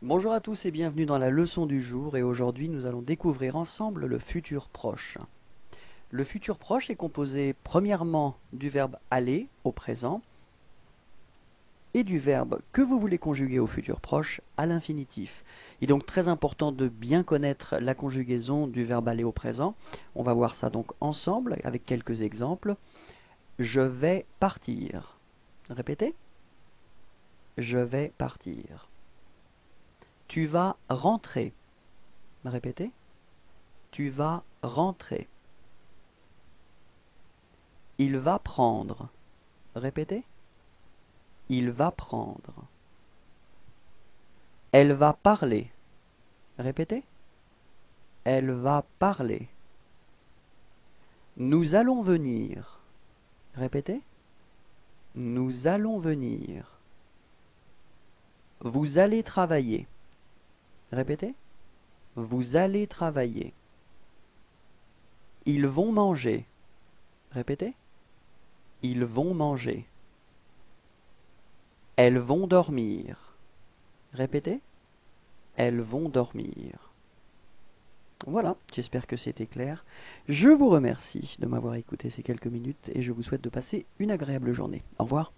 Bonjour à tous et bienvenue dans la leçon du jour et aujourd'hui nous allons découvrir ensemble le futur proche. Le futur proche est composé premièrement du verbe aller au présent et du verbe que vous voulez conjuguer au futur proche à l'infinitif. Il est donc très important de bien connaître la conjugaison du verbe aller au présent. On va voir ça donc ensemble avec quelques exemples. Je vais partir. Répétez. Je vais partir. Tu vas rentrer. Répétez. Tu vas rentrer. Il va prendre. Répétez. Il va prendre. Elle va parler. Répétez. Elle va parler. Nous allons venir. Répétez. Nous allons venir. Vous allez travailler. Répétez. Vous allez travailler. Ils vont manger. Répétez. Ils vont manger. Elles vont dormir. Répétez. Elles vont dormir. Voilà, j'espère que c'était clair. Je vous remercie de m'avoir écouté ces quelques minutes et je vous souhaite de passer une agréable journée. Au revoir.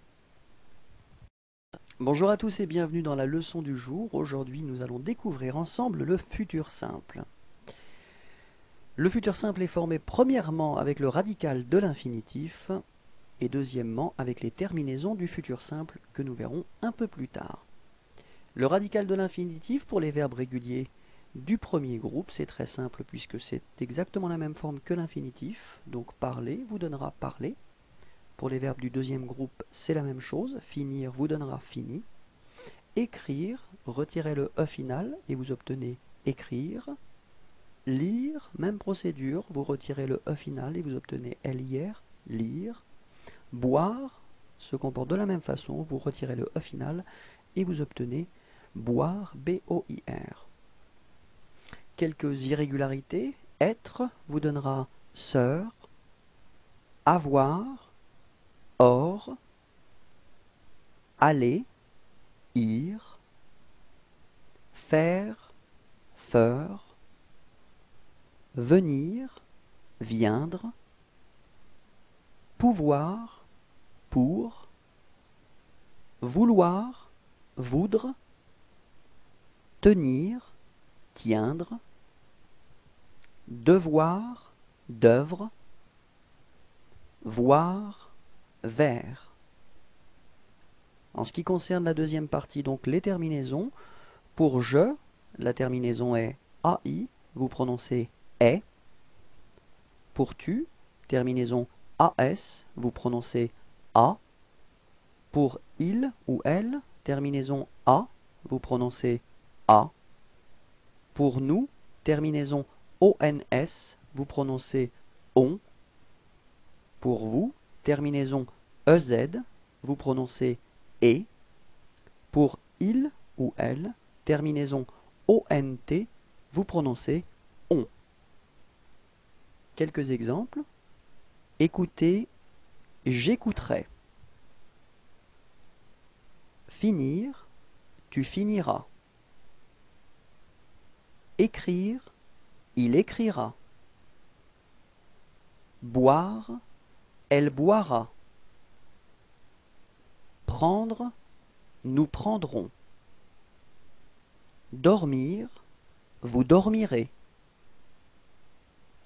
Bonjour à tous et bienvenue dans la leçon du jour. Aujourd'hui, nous allons découvrir ensemble le futur simple. Le futur simple est formé premièrement avec le radical de l'infinitif et deuxièmement avec les terminaisons du futur simple que nous verrons un peu plus tard. Le radical de l'infinitif pour les verbes réguliers du premier groupe, c'est très simple puisque c'est exactement la même forme que l'infinitif. Donc parler vous donnera parler. Pour les verbes du deuxième groupe, c'est la même chose. Finir vous donnera fini. Écrire, retirez le E final et vous obtenez écrire. Lire, même procédure, vous retirez le E final et vous obtenez LIR, lire. Boire se comporte de la même façon, vous retirez le E final et vous obtenez boire, B-O-I-R. Quelques irrégularités, être vous donnera sœur, avoir, or, aller, ir, faire, feur, venir, viendre, pouvoir, pour, vouloir, voudre, tenir, tiendre, devoir, d'œuvre, voir, vers. En ce qui concerne la deuxième partie, donc les terminaisons, pour je, la terminaison est AI, vous prononcez est. Pour tu, terminaison AS, vous prononcez A. Pour il ou elle, terminaison A, vous prononcez A. Pour nous, terminaison ONS, vous prononcez on. Pour vous, terminaison EZ, vous prononcez et. Pour il ou elle, terminaison ONT, vous prononcez on. Quelques exemples. Écouter, j'écouterai. Finir, tu finiras. Écrire, il écrira. Boire, elle boira. Prendre, nous prendrons. Dormir, vous dormirez.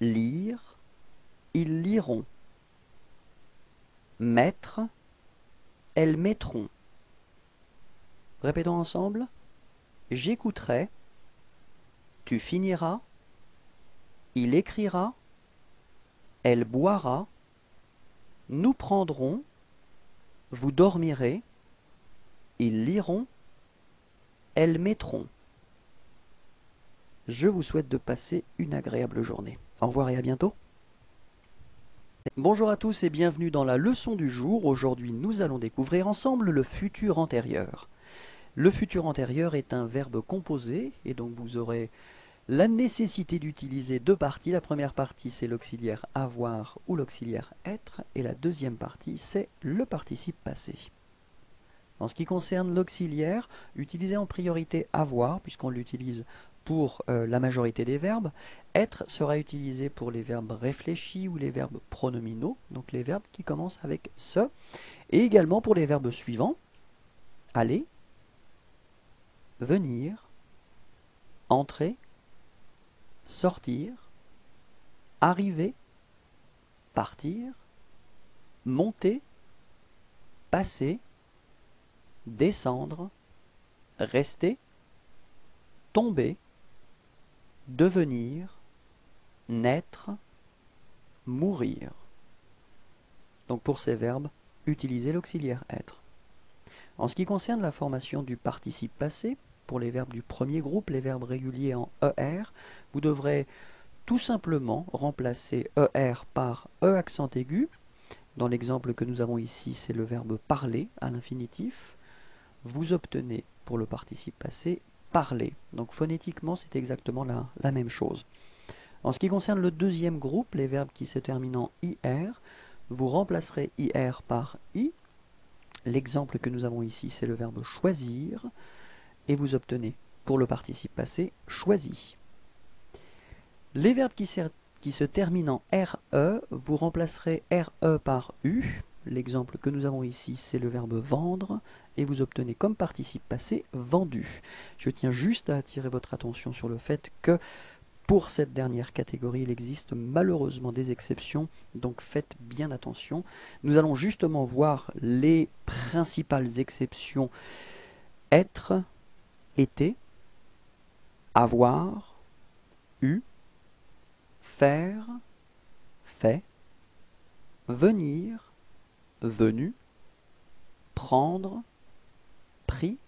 Lire, ils liront. Mettre, elles mettront. Répétons ensemble. J'écouterai, tu finiras, il écrira, elle boira, nous prendrons, vous dormirez, ils liront, elles mettront. Je vous souhaite de passer une agréable journée. Au revoir et à bientôt. Bonjour à tous et bienvenue dans la leçon du jour. Aujourd'hui, nous allons découvrir ensemble le futur antérieur. Le futur antérieur est un verbe composé et donc vous aurez la nécessité d'utiliser deux parties. La première partie, c'est l'auxiliaire avoir ou l'auxiliaire être et la deuxième partie, c'est le participe passé. En ce qui concerne l'auxiliaire, utilisez en priorité avoir, puisqu'on l'utilise pour la majorité des verbes. Être sera utilisé pour les verbes réfléchis ou les verbes pronominaux, donc les verbes qui commencent avec ce, et également pour les verbes suivants, aller, venir, entrer, sortir, arriver, partir, monter, passer, descendre, rester, tomber, devenir, naître, mourir. Donc pour ces verbes, utilisez l'auxiliaire être. En ce qui concerne la formation du participe passé, pour les verbes du premier groupe, les verbes réguliers en ER, vous devrez tout simplement remplacer ER par E accent aigu. Dans l'exemple que nous avons ici, c'est le verbe parler à l'infinitif. Vous obtenez pour le participe passé parler. Donc phonétiquement, c'est exactement la même chose. En ce qui concerne le deuxième groupe, les verbes qui se terminent en IR, vous remplacerez IR par I. L'exemple que nous avons ici, c'est le verbe choisir. Et vous obtenez pour le participe passé choisi. Les verbes qui se terminent en RE, vous remplacerez RE par U. L'exemple que nous avons ici, c'est le verbe vendre, et vous obtenez comme participe passé vendu. Je tiens juste à attirer votre attention sur le fait que pour cette dernière catégorie, il existe malheureusement des exceptions, donc faites bien attention. Nous allons justement voir les principales exceptions: être, été, avoir, eu, faire, fait, venir, venu, prendre, pris,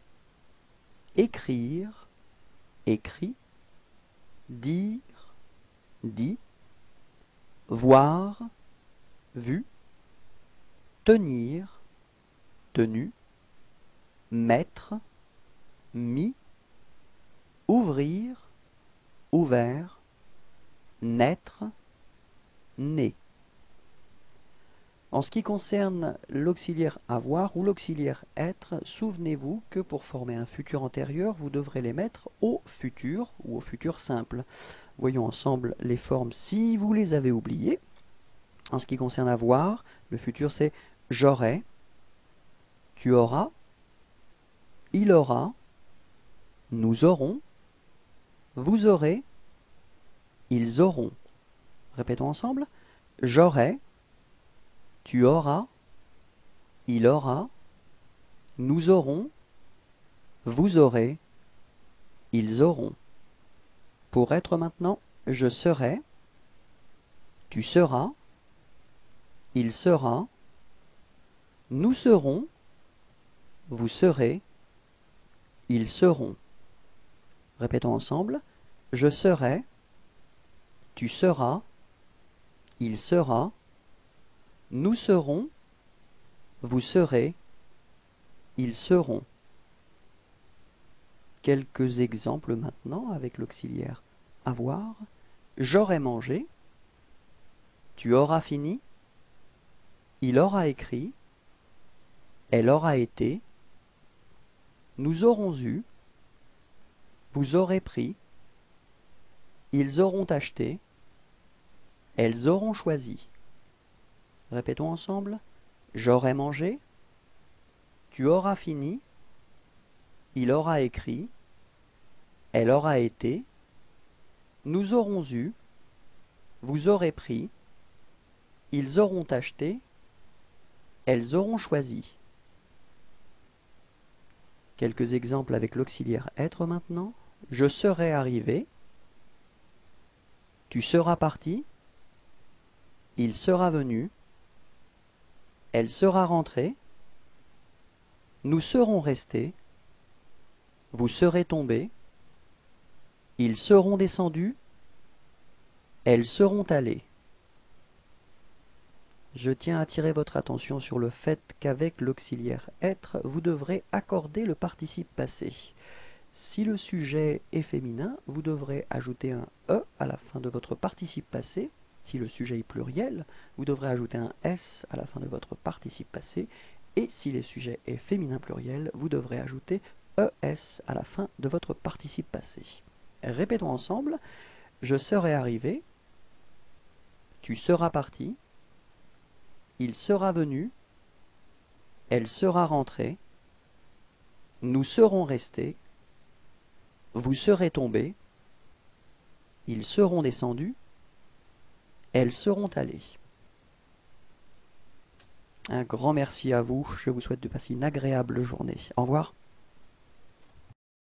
écrire, écrit, dire, dit, voir, vu, tenir, tenu, mettre, mis, ouvrir, ouvert, naître, né. En ce qui concerne l'auxiliaire avoir ou l'auxiliaire être, souvenez-vous que pour former un futur antérieur, vous devrez les mettre au futur ou au futur simple. Voyons ensemble les formes si vous les avez oubliées. En ce qui concerne avoir, le futur c'est j'aurai, tu auras, il aura, nous aurons, vous aurez, ils auront. Répétons ensemble. J'aurai, tu auras, il aura, nous aurons, vous aurez, ils auront. Pour être maintenant, je serai, tu seras, il sera, nous serons, vous serez, ils seront. Répétons ensemble. Je serai, tu seras, il sera, nous serons, vous serez, ils seront. Quelques exemples maintenant avec l'auxiliaire avoir. J'aurai mangé, tu auras fini, il aura écrit, elle aura été, nous aurons eu, vous aurez pris, ils auront acheté, elles auront choisi. Répétons ensemble. J'aurai mangé, tu auras fini, il aura écrit, elle aura été, nous aurons eu, vous aurez pris, ils auront acheté, elles auront choisi. Quelques exemples avec l'auxiliaire être maintenant. Je serai arrivé, tu seras parti, il sera venu, elle sera rentrée, nous serons restés, vous serez tombés, ils seront descendus, elles seront allées. Je tiens à attirer votre attention sur le fait qu'avec l'auxiliaire être, vous devrez accorder le participe passé. Si le sujet est féminin, vous devrez ajouter un E à la fin de votre participe passé. Si le sujet est pluriel, vous devrez ajouter un S à la fin de votre participe passé. Et si les sujets est féminin pluriel, vous devrez ajouter ES à la fin de votre participe passé. Répétons ensemble. Je serai arrivé. Tu seras parti. Il sera venu. Elle sera rentrée. Nous serons restés. Vous serez tombés. Ils seront descendus. Elles seront allées. Un grand merci à vous. Je vous souhaite de passer une agréable journée. Au revoir.